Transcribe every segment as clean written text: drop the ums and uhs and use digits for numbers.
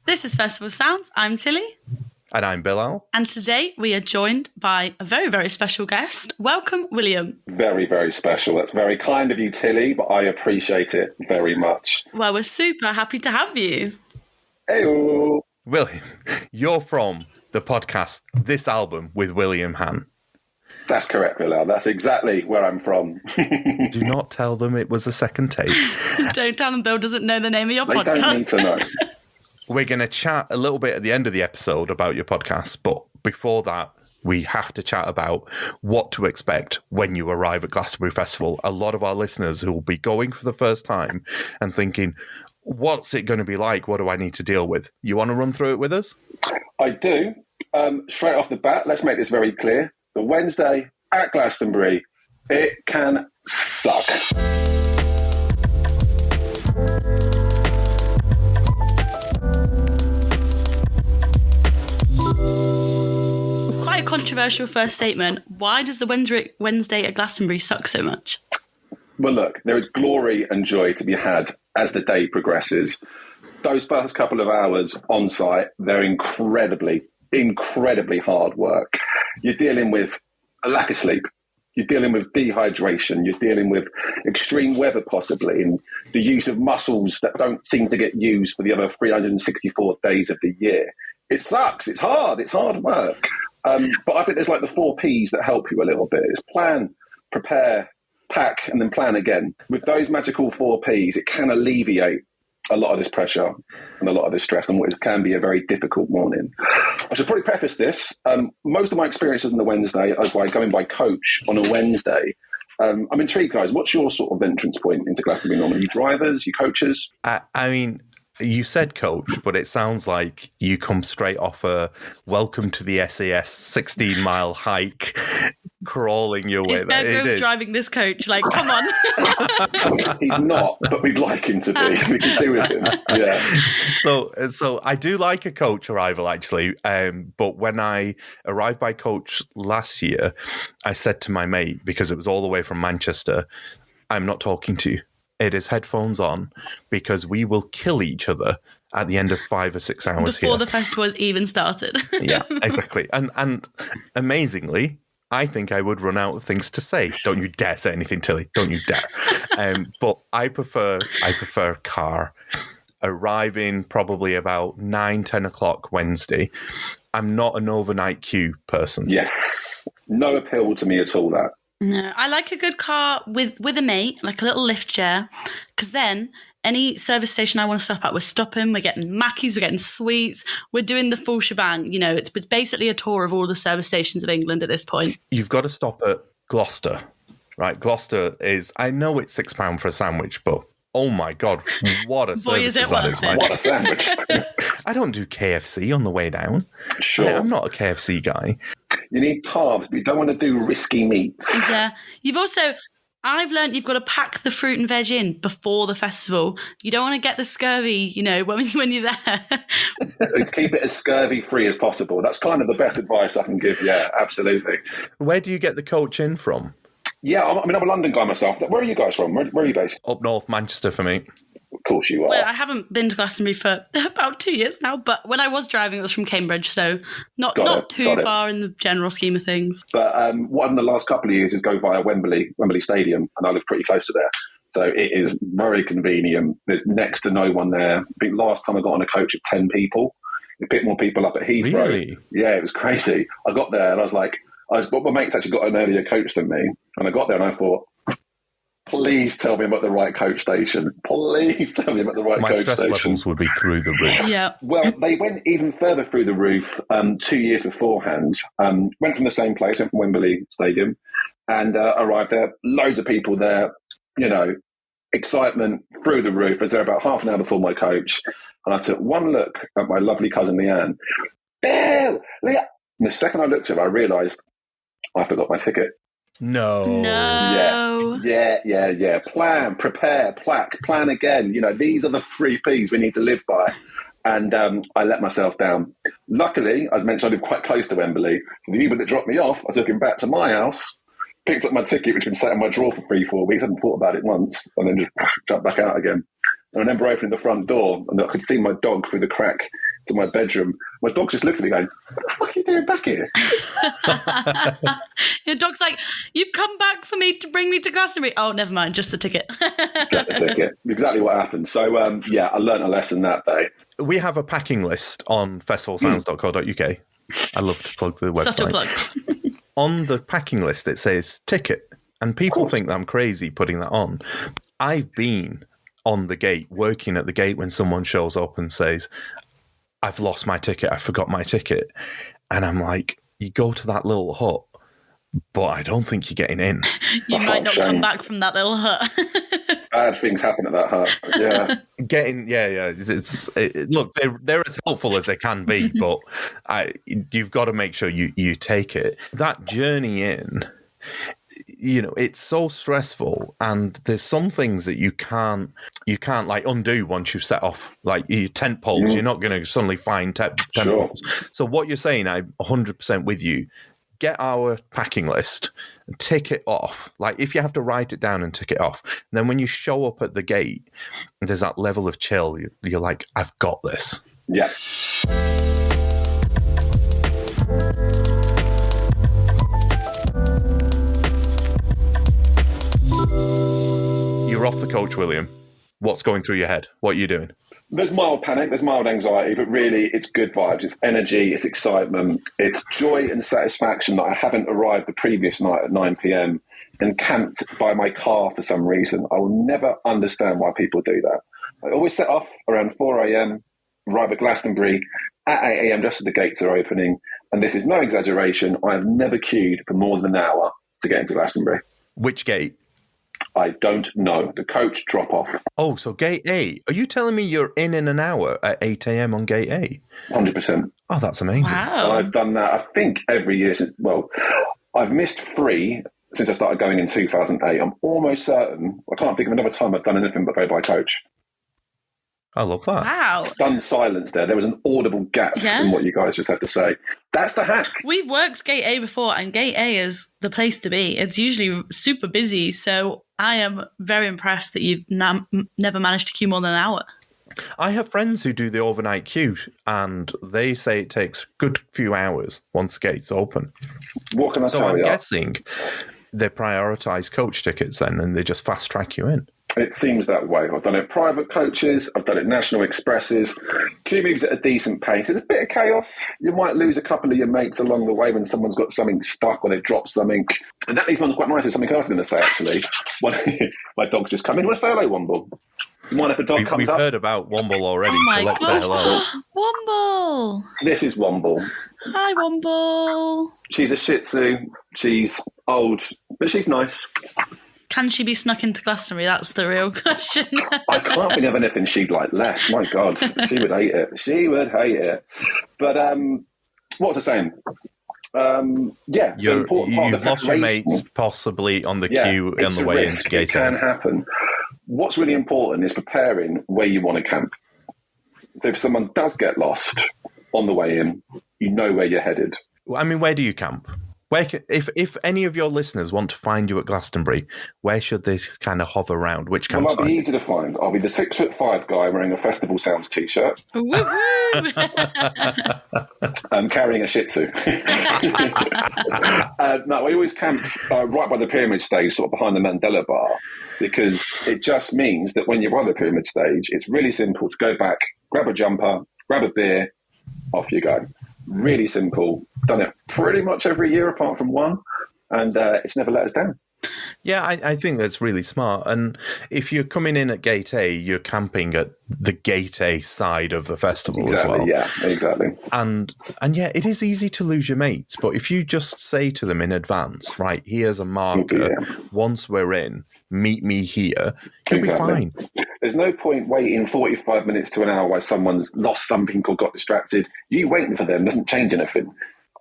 This is Festival Sounds. I'm Tilly. And I'm Bilal. And today we are joined by a very, very special guest. Welcome, William. Very, very special. That's very kind of you, Tilly, but I appreciate it very much. Well, we're super happy to have you. Hey-o. William, you're from the podcast This Album with William Hann. That's correct, Bilal. That's exactly where I'm from. Do not tell them it was a second take. Don't tell them Bill doesn't know the name of your They podcast. don't need to know. We're going to chat a little bit at the end of the episode about your podcast, but before that, we have to chat about what to expect when you arrive at Glastonbury Festival. A lot of our listeners who will be going for the first time and thinking, what's it going to be like? What do I need to deal with? You want to run through it with us? I do. Straight off the bat, let's make this very clear. The Wednesday at Glastonbury, it can suck. Quite a controversial first statement. Why does the Wednesday at Glastonbury suck so much? Well, look, there is glory and joy to be had as the day progresses. Those first couple of hours on site, they're incredibly hard work. You're dealing with a lack of sleep. You're dealing with dehydration. You're dealing with extreme weather, possibly, and the use of muscles that don't seem to get used for the other 364 days of the year. It sucks. It's hard. It's hard work. But I think there's like the 4 Ps that help you a little bit. It's plan, prepare, pack, and then plan again. With those magical 4 Ps, it can alleviate a lot of this pressure and a lot of this stress and what can be a very difficult morning. I should probably preface this. Most of my experiences on the Wednesday are by going by coach on a Wednesday. I'm intrigued, guys. What's your sort of entrance point into Glastonbury normally? You drivers, you coaches? I mean, you said coach, but it sounds like you come straight off a welcome to the SAS 16-mile hike, crawling your way Is Bear there. Grylls driving this coach? Like, come on. He's not, but we'd like him to be. We can do with him. Yeah. So I do like a coach arrival, actually. But when I arrived by coach last year, I said to my mate, because it was all the way from Manchester, I'm not talking to you. It is headphones on because we will kill each other at the end of 5 or 6 hours Before the festival has even started. Yeah, exactly. And amazingly, I think I would run out of things to say. Don't you dare say anything, Tilly. Don't you dare. But I prefer car. Arriving probably about 9, 10 o'clock Wednesday. I'm not an overnight queue person. Yes. No appeal to me at all, that. No, I like a good car with a mate, like a little lift chair, because then any service station I want to stop at, we're stopping, we're getting Mackies, we're getting sweets, we're doing the full shebang. You know, it's basically a tour of all the service stations of England at this point. You've got to stop at Gloucester, right? Gloucester is, I know it's £6 for a sandwich, but oh my God, what a Boy, service is it that worth is, it. right? What a sandwich. I don't do KFC on the way down. Sure. I'm not a KFC guy. You need carbs, but you don't want to do risky meats. Yeah. I've learned you've got to pack the fruit and veg in before the festival. You don't want to get the scurvy, you know, when you're there. Keep it as scurvy-free as possible. That's kind of the best advice I can give. Yeah, absolutely. Where do you get the coach in from? Yeah, I'm a London guy myself. Where are you guys from? Where are you based? Up north, Manchester for me. Of course you are. Well, I haven't been to Glastonbury for about 2 years now, but when I was driving, it was from Cambridge, so not too far in the general scheme of things. But what I've done the last couple of years is go via Wembley Stadium, and I live pretty close to there. So it is very convenient. There's next to no one there. I think last time I got on a coach of 10 people. A bit more people up at Heathrow. Really? Yeah, it was crazy. I got there and I was like, my mate's actually got an earlier coach than me. And I got there and I thought, please tell me about the right coach station. Please tell me about the right coach station. My stress levels would be through the roof. Yeah. Well, they went even further through the roof 2 years beforehand. Went from the same place, went from Wembley Stadium, and arrived there. Loads of people there, you know, excitement through the roof. I was there about half an hour before my coach. And I took one look at my lovely cousin Leanne. Bill! And the second I looked at her, I realised I forgot my ticket. No. Yeah. Plan, prepare, plan again. You know, these are the 3 Ps we need to live by. And I let myself down. Luckily, as mentioned, I live quite close to Wembley. So the Uber that dropped me off, I took him back to my house, picked up my ticket, which had been sat in my drawer for 3-4 weeks. I hadn't thought about it once, and then just jumped back out again. And I remember opening the front door, and I could see my dog through the crack to my bedroom. My dog just looked at me going, what the fuck are you doing back here? Your dog's like, you've come back for me to bring me to Glastonbury. Oh, never mind, just the ticket. Get the ticket. Exactly what happened. So, I learned a lesson that day. We have a packing list on festivalsounds.co.uk. I love to plug the website. Subtle plug. On the packing list, it says ticket. And people think that I'm crazy putting that on. I've been on the gate, working at the gate when someone shows up and says, I've lost my ticket, I forgot my ticket. And I'm like, you go to that little hut, but I don't think you're getting in. You might not come back from that little hut. Bad things happen at that hut. Yeah. Look, they're as helpful as they can be, but you've got to make sure you take it. That journey in, it's so stressful, and there's some things that you can't like undo once you've set off. Like your tent poles, you're not going to suddenly find tent poles. So what you're saying, I'm 100% with you. Get our packing list and tick it off. Like if you have to write it down and tick it off, and then when you show up at the gate, there's that level of chill. You're like, I've got this. Yeah. You're off the coach, William. What's going through your head? What are you doing? There's mild panic, there's mild anxiety, but really it's good vibes. It's energy, it's excitement, it's joy and satisfaction that I haven't arrived the previous night at 9 p.m. and camped by my car for some reason. I will never understand why people do that. I always set off around 4 a.m., arrive at Glastonbury at 8 a.m. just as the gates are opening. And this is no exaggeration. I have never queued for more than an hour to get into Glastonbury. Which gate? I don't know. The coach drop off. Oh, so gate A. Are you telling me you're in an hour at 8 a.m. on gate A? 100%. Oh, that's amazing. Wow. And I've done that, I think, every year since, I've missed 3 since I started going in 2008. I'm almost certain, I can't think of another time I've done anything but go by coach. I love that. Wow. Stunned silence there. There was an audible gap in what you guys just had to say. That's the hack. We've worked Gate A before, and Gate A is the place to be. It's usually super busy, so I am very impressed that you've never managed to queue more than an hour. I have friends who do the overnight queue, and they say it takes a good few hours once the gates open. What can I tell you? So I'm guessing they prioritise coach tickets then, and they just fast track you in. It seems that way. I've done it private coaches. I've done it national expresses. Q moves at a decent pace. There's a bit of chaos. You might lose a couple of your mates along the way when someone's got something stuck or they've dropped something. And that leads me on quite nicely. Something else I was going to say, actually. My dog's just come in. Want to say hello, Womble? Mind if a dog comes We've up? heard about Womble already, so let's gosh. say hello. Womble! This is Womble. Hi, Womble. She's a Shih Tzu. She's old, but she's nice. Can she be snuck into Glastonbury? That's the real question. I can't think of anything she'd like less. My God, she would hate it. She would hate it. But what was I saying? It's an important part of you've the lost your preparation. mates possibly on the queue on the way into Gate It can happen. What's really important is preparing where you want to camp. So if someone does get lost on the way in, you know where you're headed. I mean, where do you camp? If any of your listeners want to find you at Glastonbury, where should they kind of hover around? Which campsite? Well, I'll be easy to find. I'll be the 6'5" guy wearing a Festival Sounds t-shirt. I'm carrying a Shih Tzu. No, we always camp right by the pyramid stage, sort of behind the Mandela bar, because it just means that when you're by the pyramid stage, it's really simple to go back, grab a jumper, grab a beer, off you go. Really simple. Done it pretty much every year apart from one, and it's never let us down. Yeah, I think that's really smart. And if you're coming in at Gate A, you're camping at the Gate A side of the festival as well. Yeah, exactly. And yeah, it is easy to lose your mates, but if you just say to them in advance, right, here's a marker, once we're in, meet me here, you'll be fine. There's no point waiting 45 minutes to an hour while someone's lost something or got distracted. You waiting for them doesn't change anything.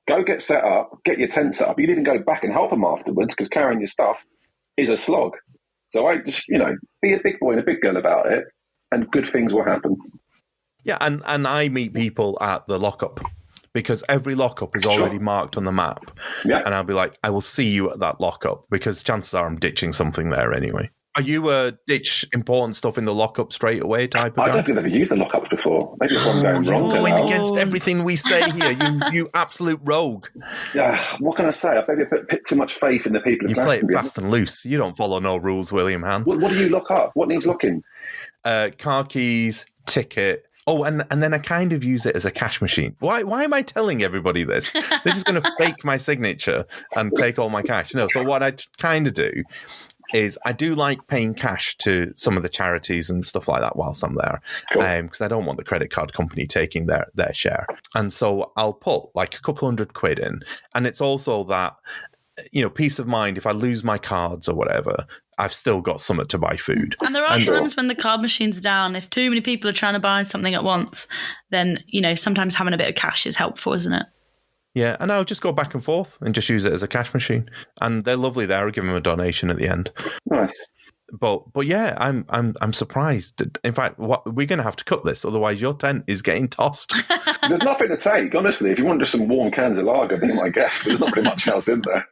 Go get set up, get your tent set up. You can even go back and help them afterwards because carrying your stuff is a slog. So I just, be a big boy and a big girl about it and good things will happen. Yeah, and I meet people at the lockup because every lockup is already marked on the map. Yeah. And I'll be like, I will see you at that lockup because chances are I'm ditching something there anyway. Are you a ditch important stuff in the lockup straight away type of guy? I don't think I've ever used the lockups before. Maybe it's one going wrong. You're going against everything we say here. You absolute rogue. Yeah, what can I say? I've maybe put too much faith in the people of You play it Glastonbury. fast and loose. You don't follow no rules, William Hann. What do you look up? What needs looking? Car keys, ticket. Oh, and then I kind of use it as a cash machine. Why am I telling everybody this? They're just going to fake my signature and take all my cash. No, so what I kind of do is I do like paying cash to some of the charities and stuff like that whilst I'm there, because I don't want the credit card company taking their share. And so I'll put like a couple £100 in. And it's also that, peace of mind, if I lose my cards or whatever, I've still got something to buy food. And there are times when the card machine's down. If too many people are trying to buy something at once, then, sometimes having a bit of cash is helpful, isn't it? Yeah, and I'll just go back and forth and just use it as a cash machine. And they're lovely there. I give them a donation at the end. Nice. But yeah, I'm surprised. In fact, we're going to have to cut this, otherwise your tent is getting tossed. There's nothing to take, honestly. If you want just some warm cans of lager, be my guest. There's not really much else in there.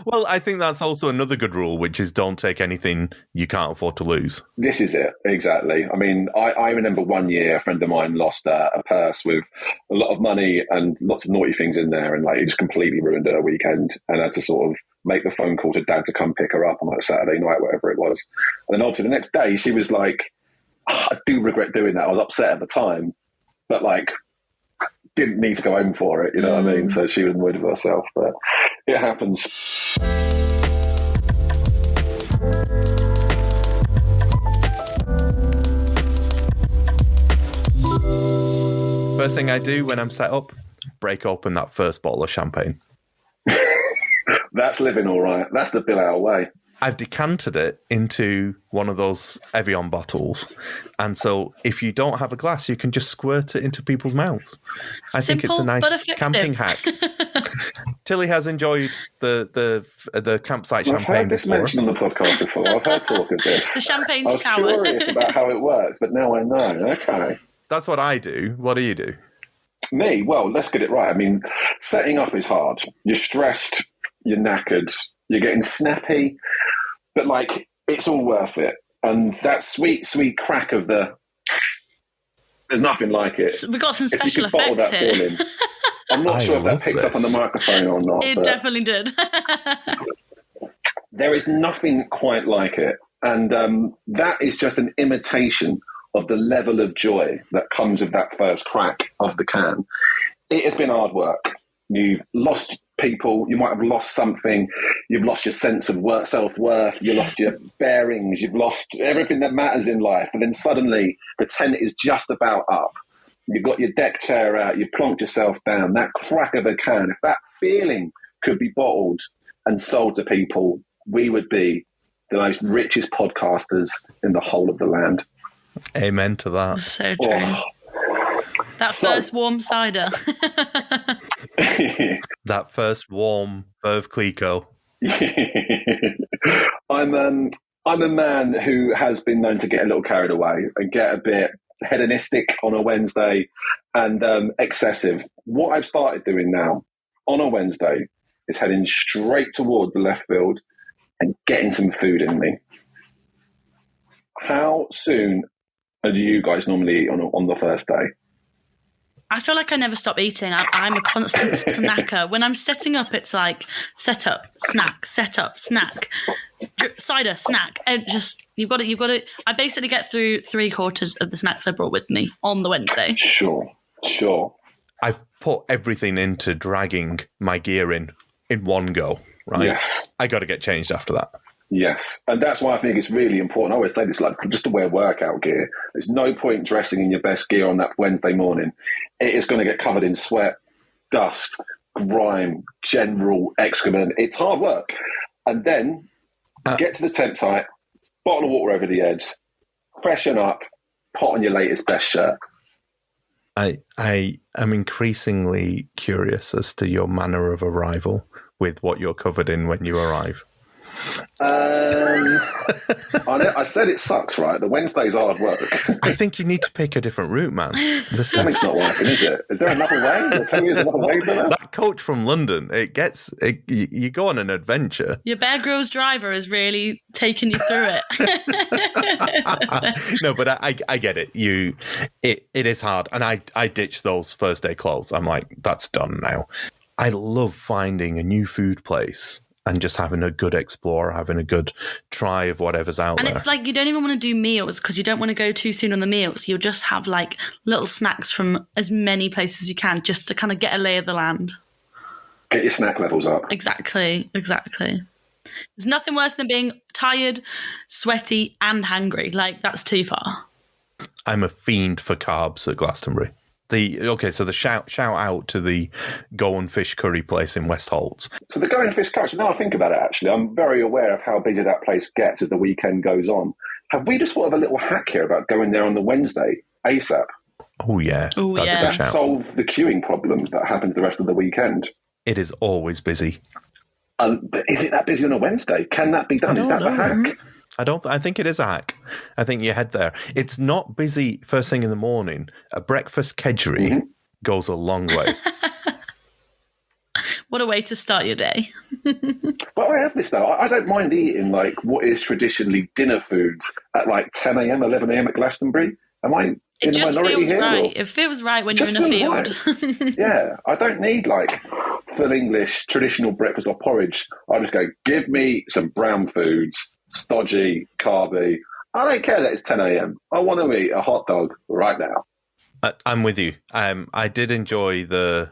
Well, I think that's also another good rule, which is don't take anything you can't afford to lose. This is it, exactly. I mean, I remember one year a friend of mine lost a purse with a lot of money and lots of naughty things in there, and it just completely ruined her weekend, and had to sort of make the phone call to dad to come pick her up on Saturday night, whatever it was. And then obviously the next day she was like, I do regret doing that. I was upset at the time, but didn't need to go home for it, you know what I mean? So she was annoyed with herself, but it happens. First thing I do when I'm set up, break open that first bottle of champagne. That's living all right. That's the Bill Hour way. I've decanted it into one of those Evian bottles. And so if you don't have a glass, you can just squirt it into people's mouths. I think it's a nice camping hack. Tilly has enjoyed the campsite champagne. I've heard this mentioned on the podcast before. I've heard talk of this. The champagne I was shower. curious about how it works, but now I know. Okay. That's what I do. What do you do? Me? Well, let's get it right. I mean, setting up is hard. You're stressed. You're knackered. You're getting snappy. But, it's all worth it. And that sweet, sweet crack of there's nothing like it. We've got some If you special could bottle effects that here. feeling. I'm not sure if that picked up on the microphone or not. It but definitely did. there is nothing quite like it. And that is just an imitation of the level of joy that comes with that first crack of the can. It has been hard work. You've lost people. You might have lost something. You've lost your sense of self-worth. You lost your bearings. You've lost everything that matters in life. And then suddenly the tent is just about up. You've got your deck chair out. You plonked yourself down. That crack of a can, if that feeling could be bottled and sold to people, we would be the most richest podcasters in the whole of the land. Amen to that. So true. Oh. That first warm cider. That first warm Veuve Clicquot. I'm a man who has been known to get a little carried away and get a bit hedonistic on a Wednesday and excessive. What I've started doing now on a Wednesday is heading straight toward the left field and getting some food in me. How soon do you guys normally eat on the first day? I feel like I never stop eating. I'm a constant snacker. When I'm setting up, it's like set up, snack, set up, snack, cider, snack. And just you've got to. I basically get through 3/4 of the snacks I brought with me on the Wednesday. Sure. I've put everything into dragging my gear in one go. Right. Yes. I got to get changed after that. Yes, and that's why I think it's really important. I always say this, just to wear workout gear. There's no point dressing in your best gear on that Wednesday morning. It is going to get covered in sweat, dust, grime, general excrement. It's hard work. And then get to the tent site, bottle of water over the edge, freshen up, put on your latest best shirt. I am increasingly curious as to your manner of arrival with what you're covered in when you arrive. I said it sucks, right? The Wednesday's hard work. I think you need to pick a different route, man. Something's not working, is it? Is there another way? You're telling me there's another way for that? That coach from London, you go on an adventure. Your Bear Grylls driver is really taking you through it. No, but I get it. It is hard. And I ditched those first day clothes. I'm like, that's done now. I love finding a new food place and just having a good explore, having a good try of whatever's out there. And it's like you don't even want to do meals because you don't want to go too soon on the meals. You'll just have like little snacks from as many places as you can just to kind of get a lay of the land. Get your snack levels up. Exactly. There's nothing worse than being tired, sweaty and hungry. Like, that's too far. I'm a fiend for carbs at Glastonbury. So the shout out to the Go and Fish curry place in West Holts. So the Go and Fish curry, so now I think about it actually, I'm very aware of how busy that place gets as the weekend goes on. Have we just thought of a little hack here about going there on the Wednesday ASAP? Oh yeah. Oh, That's yeah. a good That shout. solve the queuing problems that happen the rest of the weekend. It is always busy. But is it that busy on a Wednesday? Can that be done? Is that the hack? I think it is a hack. I think you head there. It's not busy first thing in the morning. A breakfast kedgeree goes a long way. What a way to start your day. But I have this though. I don't mind eating like what is traditionally dinner foods at like 10 a.m, 11 a.m. at Glastonbury. Am I in It the just minority feels here? right. Or? It feels right when you're Just in a feels field. right. Yeah, I don't need like full English traditional breakfast or porridge. I just go, give me some brown foods, stodgy, carby. I don't care that it's 10 a.m. I want to eat a hot dog right now. I'm with you. I did enjoy the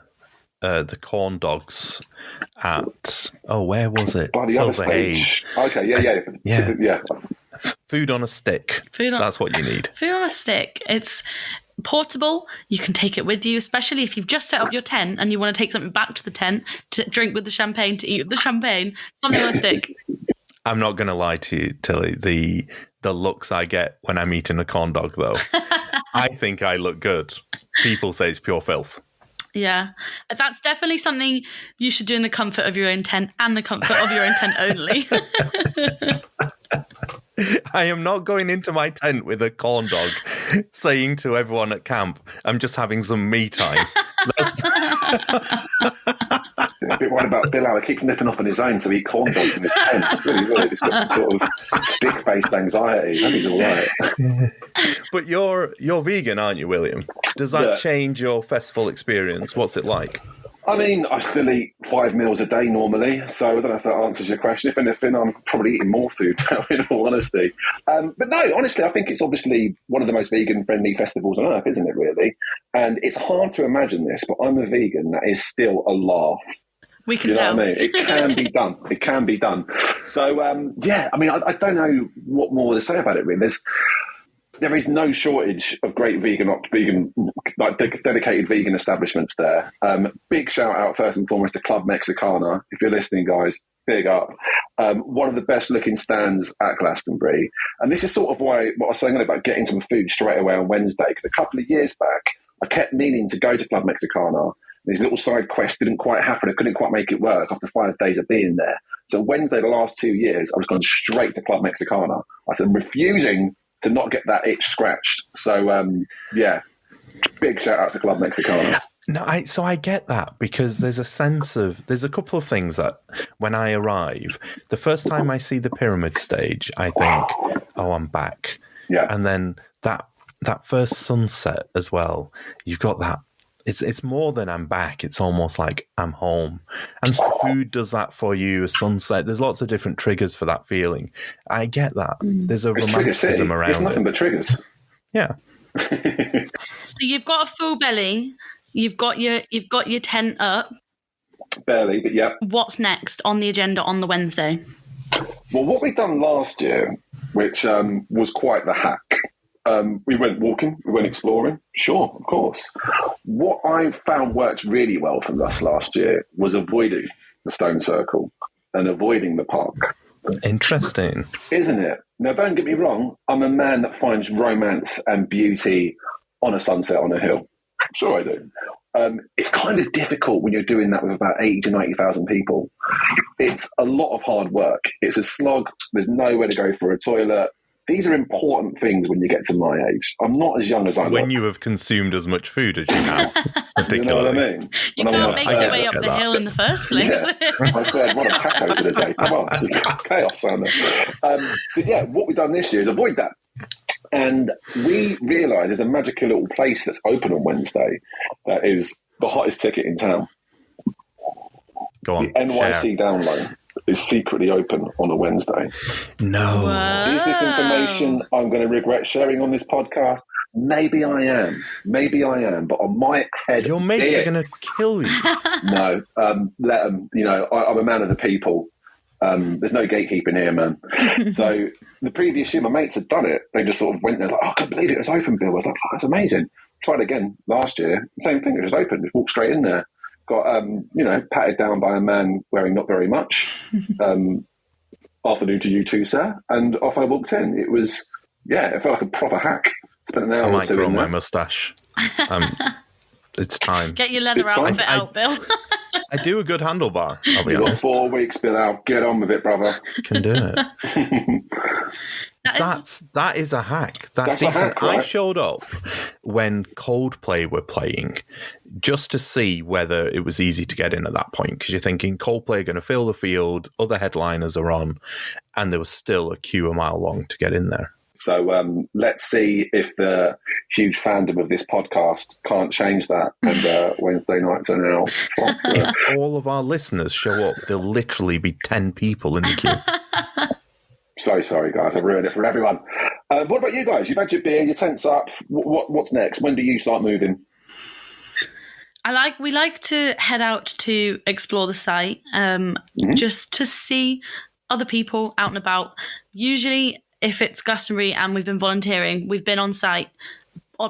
corn dogs at where was it? By the other Silver Haze. stage. Okay, yeah. Food on a stick. That's what you need. Food on a stick. It's portable. You can take it with you, especially if you've just set up your tent and you want to take something back to the tent to drink with the champagne, to eat with the champagne. Something on a stick. I'm not going to lie to you, Tilly. The looks I get when I'm eating a corn dog, though, I think I look good. People say it's pure filth. Yeah, that's definitely something you should do in the comfort of your own tent and the comfort of your own tent only. I am not going into my tent with a corn dog saying to everyone at camp, I'm just having some me time. A bit worried about Bill. He keeps nipping off on his own to eat corn dogs in his tent. It's really weird. He's got some sort of stick-based anxiety. I think he's all right. But you're vegan, aren't you, William? Does that change your festival experience? What's it like? I mean, I still eat 5 meals a day normally, so I don't know if that answers your question. If anything, I'm probably eating more food now, in all honesty. But no, honestly, I think it's obviously one of the most vegan-friendly festivals on earth, isn't it, really? And it's hard to imagine this, but I'm a vegan that is still a laugh. We can tell. What I mean? It can be done. It can be done. So, I mean, I don't know what more to say about it, really. There is no shortage of great dedicated vegan establishments there. Big shout out first and foremost to Club Mexicana. If you're listening, guys, big up. One of the best looking stands at Glastonbury. And this is sort of what I was saying about getting some food straight away on Wednesday. Because a couple of years back, I kept meaning to go to Club Mexicana. These little side quests didn't quite happen. I couldn't quite make it work after 5 days of being there. So Wednesday, the last 2 years, I was going straight to Club Mexicana. I said, refusing to not get that itch scratched. So, big shout out to Club Mexicana. No, so I get that because there's a couple of things that when I arrive, the first time I see the pyramid stage, I think, oh, I'm back. Yeah. And then that first sunset as well, you've got that. It's more than I'm back. It's almost like I'm home. And food does that for you, a sunset. There's lots of different triggers for that feeling. I get that. There's a romanticism around it. It's nothing but triggers. Yeah. So you've got a full belly. You've got your tent up. Barely, but yeah. What's next on the agenda on the Wednesday? Well, what we done last year, which was quite the hack, we went walking, we went exploring. Sure, of course. What I found worked really well from us last year was avoiding the stone circle and avoiding the park. Interesting. Isn't it? Now, don't get me wrong. I'm a man that finds romance and beauty on a sunset on a hill. Sure I do. It's kind of difficult when you're doing that with about 80 to 90,000 people. It's a lot of hard work. It's a slog. There's nowhere to go for a toilet. These are important things when you get to my age. I'm not as young as I when look. you have consumed as much food as you have. You know what I mean? You can't make your way up the hill in the first place. Yeah. I said, what a taco for the day. Come on, there's chaos on there. So yeah, what we've done this year is avoid that. And we realise there's a magical little place that's open on Wednesday that is the hottest ticket in town. Go on, the NYC Down Low is secretly open on a Wednesday. No. Whoa. Is this information I'm going to regret sharing on this podcast? Maybe I am. But on my head, Your mates are going to kill you. No, let them. You know, I'm a man of the people. There's no gatekeeping here, man. So the previous year, my mates had done it. They just sort of went there like, oh, I can't believe it was open, Bill. I was like, oh, that's amazing. Tried again last year. Same thing. It was open. Just walked straight in there. Got, patted down by a man wearing not very much. Afternoon to you too, sir. And off I walked in. It was, it felt like a proper hack. Spent an hour I or might two grow in my there. moustache. It's time. Get your leather outfit out, Bill. I do a good handlebar, I'll be You've got honest. 4 weeks, Bill. Out. Get on with it, brother. Can do it. That is a hack. That's a decent. hack, right? I showed up when Coldplay were playing just to see whether it was easy to get in at that point, because you're thinking Coldplay are going to fill the field, other headliners are on, and there was still a queue a mile long to get in there. So let's see if the huge fandom of this podcast can't change that. And Wednesday nights are now. If all of our listeners show up, there'll literally be 10 people in the queue. So sorry, guys. I've ruined it for everyone. What about you guys? You've had your beer, your tent's up. What's next? When do you start moving? We like to head out to explore the site, just to see other people out and about. Usually, if it's Glastonbury and we've been volunteering, we've been on site,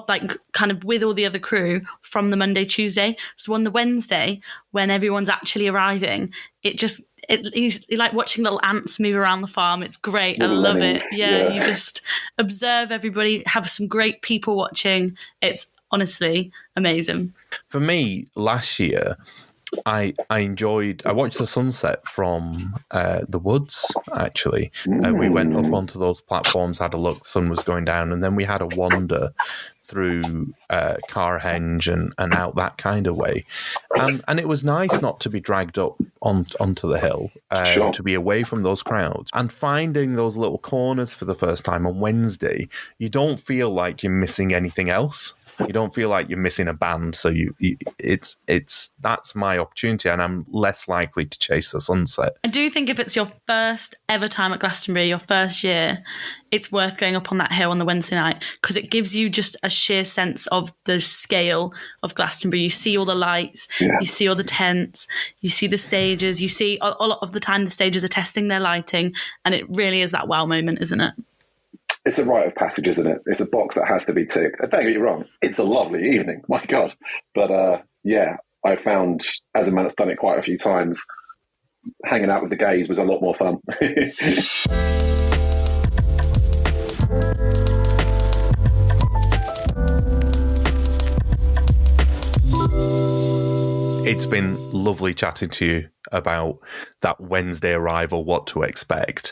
like kind of with all the other crew from the Monday, Tuesday. So on the Wednesday, when everyone's actually arriving, it's like watching little ants move around the farm. It's great. I love it. Yeah, you just observe everybody, have some great people watching. It's honestly amazing. For me, last year, I watched the sunset from the woods, actually. We went up onto those platforms, had a look, the sun was going down, and then we had a wander through Carhenge and out that kind of way. And it was nice not to be dragged up onto the hill, to be away from those crowds. And finding those little corners for the first time on Wednesday, you don't feel like you're missing anything else. You don't feel like you're missing a band, so that's my opportunity, and I'm less likely to chase the sunset. I do think if it's your first ever time at Glastonbury, your first year, it's worth going up on that hill on the Wednesday night, because it gives you just a sheer sense of the scale of Glastonbury. You see all the lights, you see all the tents, you see the stages, you see a lot of the time the stages are testing their lighting, and it really is that wow moment, isn't it? It's a rite of passage, isn't it? It's a box that has to be ticked. Don't get me wrong, it's a lovely evening, my God. But I found, as a man that's done it quite a few times, hanging out with the gays was a lot more fun. It's been lovely chatting to you about that Wednesday arrival, what to expect.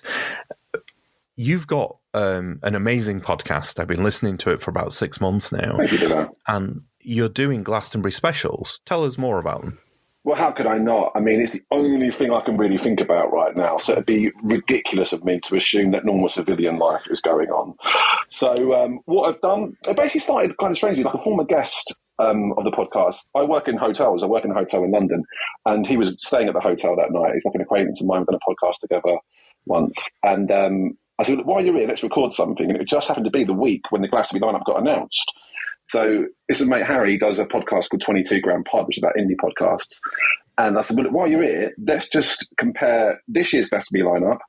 You've got an amazing podcast. I've been listening to it for about 6 months now. Thank you for that. And you're doing Glastonbury specials. Tell us more about them. Well, how could I not? I mean, it's the only thing I can really think about right now. So it'd be ridiculous of me to assume that normal civilian life is going on. So what I've done, I basically started kind of strangely, like a former guest of the podcast. I work in hotels. I work in a hotel in London. And he was staying at the hotel that night. He's like an acquaintance of mine. We've done a podcast together once. And I said, while you're here, let's record something. And it just happened to be the week when the Glastonbury lineup got announced. So this is mate Harry, does a podcast called 22 Gram Pod, which is about indie podcasts. And I said, well, while you're here, let's just compare this year's Glastonbury lineup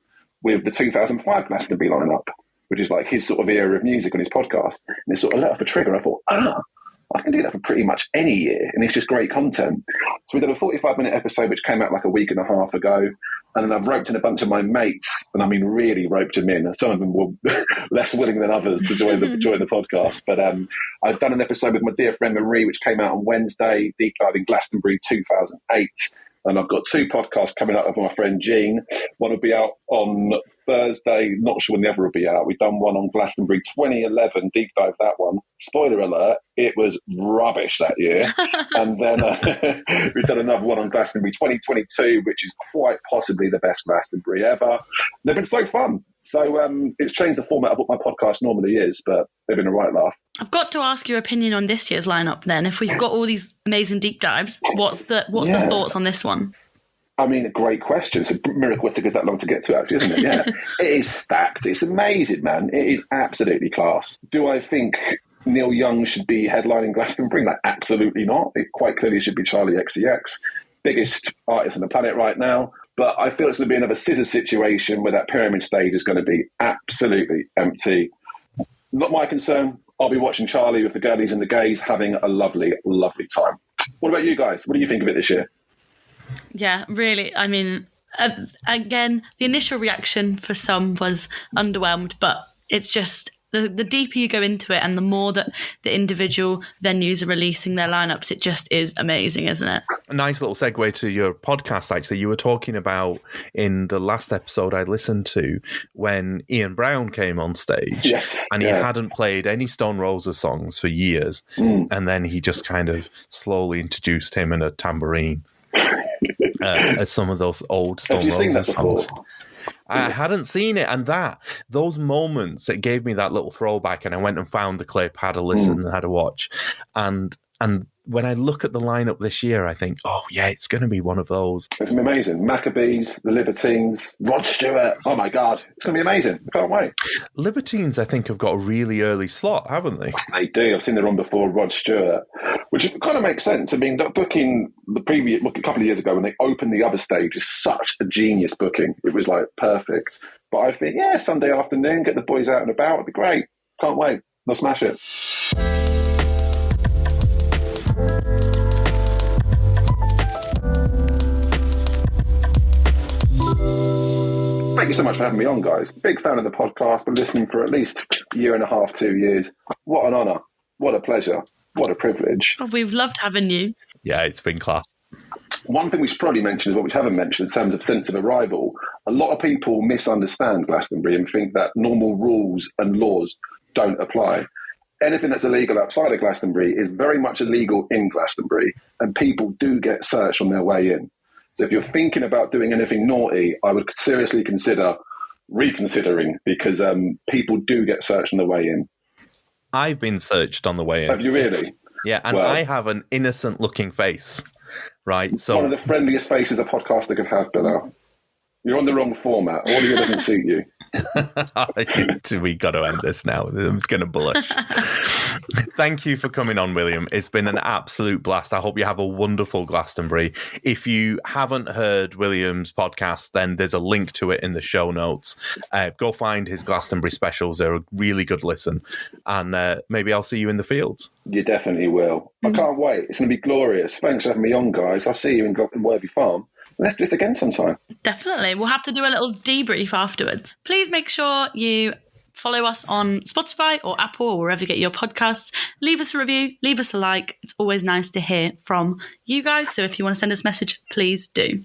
with the 2005 Glastonbury lineup, which is like his sort of era of music on his podcast. And it sort of let off a trigger. I thought, I can do that for pretty much any year. And it's just great content. So we did a 45-minute episode, which came out like a week and a half ago. And then I've roped in a bunch of my mates, and I mean really roped them in. Some of them were less willing than others to join the podcast. But I've done an episode with my dear friend Marie, which came out on Wednesday, deep diving Glastonbury 2008. And I've got 2 podcasts coming out with my friend Jean. One will be out on Thursday. Not sure when the other will be out. We've done one on Glastonbury 2011, deep dive that one. Spoiler alert, it was rubbish that year. And then we've done another one on Glastonbury 2022, which is quite possibly the best Glastonbury ever. They've been so fun. So it's changed the format of what my podcast normally is, but they've been a right laugh. I've got to ask your opinion on this year's lineup then. If we've got all these amazing deep dives, what's the thoughts on this one? I mean, a great question. It's a miracle it took us that long to get to, actually, isn't it? Yeah. It is stacked. It's amazing, man. It is absolutely class. Do I think Neil Young should be headlining Glastonbury? Like, absolutely not. It quite clearly should be Charlie XCX, biggest artist on the planet right now. But I feel it's going to be another scissor situation where that pyramid stage is going to be absolutely empty. Not my concern. I'll be watching Charlie with the girlies and the gays having a lovely, lovely time. What about you guys? What do you think of it this year? Yeah, really. I mean, again, the initial reaction for some was underwhelmed, but it's just the deeper you go into it and the more that the individual venues are releasing their lineups, it just is amazing, isn't it? A nice little segue to your podcast, actually. You were talking about in the last episode I listened to when Ian Brown came on stage, yes, and he hadn't played any Stone Roses songs for years. And then he just kind of slowly introduced him and a tambourine as some of those old Stone Roses songs. I hadn't seen it, and those moments, it gave me that little throwback, and I went and found the clip, had a listen, and had a watch, and when I look at the lineup this year, I think, oh yeah, it's going to be one of those. It's going to be amazing. Maccabees, the Libertines, Rod Stewart. Oh my God, it's going to be amazing. I can't wait. Libertines, I think, have got a really early slot, haven't they? They do. I've seen them on before, Rod Stewart, which kind of makes sense. I mean, that booking a couple of years ago when they opened the other stage is such a genius booking. It was like perfect. But I think, yeah, Sunday afternoon, get the boys out and about. It'd be great. Can't wait. They'll smash it. Thank you so much for having me on, guys. Big fan of the podcast. Been listening for at least a year and a half, 2 years. What an honour. What a pleasure. What a privilege. Oh, we've loved having you. Yeah, it's been class. One thing we should probably mention is what we haven't mentioned in terms of sense of arrival. A lot of people misunderstand Glastonbury and think that normal rules and laws don't apply. Anything that's illegal outside of Glastonbury is very much illegal in Glastonbury, and people do get searched on their way in. So if you're thinking about doing anything naughty, I would seriously consider reconsidering, because people do get searched on the way in. I've been searched on the way in. Have you really? Yeah, and I have an innocent-looking face, right? So one of the friendliest faces a podcaster could have, Bilal. You're on the wrong format. Audio doesn't suit you. We got to end this now. I'm going to blush. Thank you for coming on, William. It's been an absolute blast. I hope you have a wonderful Glastonbury. If you haven't heard William's podcast, then there's a link to it in the show notes. Go find his Glastonbury specials. They're a really good listen. And maybe I'll see you in the fields. You definitely will. I can't wait. It's going to be glorious. Thanks for having me on, guys. I'll see you in Worthy Farm. Let's do this again sometime. Definitely. We'll have to do a little debrief afterwards. Please make sure you follow us on Spotify or Apple or wherever you get your podcasts. Leave us a review, leave us a like. It's always nice to hear from you guys. So if you want to send us a message, please do.